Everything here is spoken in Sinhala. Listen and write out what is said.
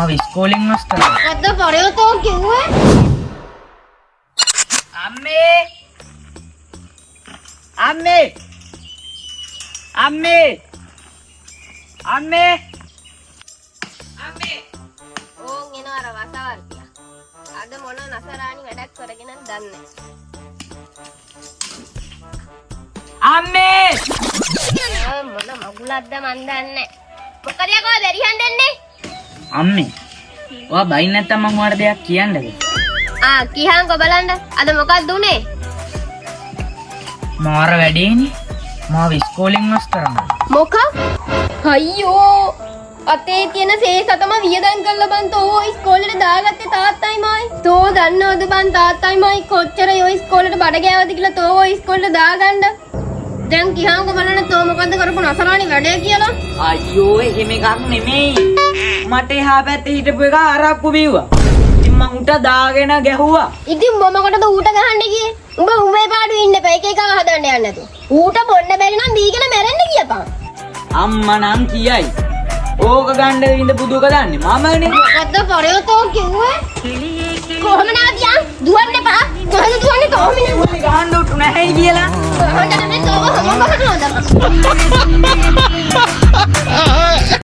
මාව ඉස්කෝලෙන් වස්තනවා. අද පරයතෝ කිව්වේ? අම්මේ! අම්මේ! අම්මේ! අම්මේ! අම්මේ! ඕන් එනවා අර වසවර්තිය. අද මොන නසරාණි වැඩක් කරගෙන දන්නේ. අම්මේ! මොන මගුලක්ද මන් දන්නේ. මොකද යකෝ දෙරියන් දෙන්නේ? අම්මේ. ඔයා බයින් නැත්තම් මම ඔයාලට දෙයක් කියන්නද? කිහන්කො බලන්න. අද මොකක්ද උනේ? මාර වැඩේනේ. මාව ඉස්කෝලෙන් වස්තරනවා. මොකක්? අයියෝ! අතේ තියෙන සේසතම වියදම් කරලා බන් තෝ ඉස්කෝලේට දාගත්තේ තාත්තයි මයි. තෝ දන්නවද බන් තාත්තයි මයි කොච්චර යෝ ඉස්කෝලේට බඩ ගෑවද කියලා තෝ ඉස්කෝලේට දාගන්න. දැන් කිහන්කො බලන්න තෝ මොකද්ද කරපු නසරාණි වැඩේ කියලා? අයියෝ එහෙම එකක් නෙමෙයි. මට එහා පැත්තේ හිටපු එක අරක්කු බිව්වා. ඉතින් මං උට දාගෙන ගැහුවා. ඉතින් මොකටද ඌට ගහන්න ගියේ? උඹ උඹේ පාඩුවේ ඉන්න එපා. එක එක හදන්න යන්නේ නැතු. ඌට බොන්න බැරි නම් බීගෙන මැරෙන්න කියපන්. අම්මා නම් කියයි. ඕක ගන්න විඳ පුදුක දන්නේ මමනේ. මොකද්ද පරයතෝ කිව්වේ? කොහොම නාදියා? දුවන්න එපා. කොහෙද දුවන්නේ කොහොමද? ගහන්න උටු නැහැ කියලා. කොහොමද මේ තෝ කොහොමද?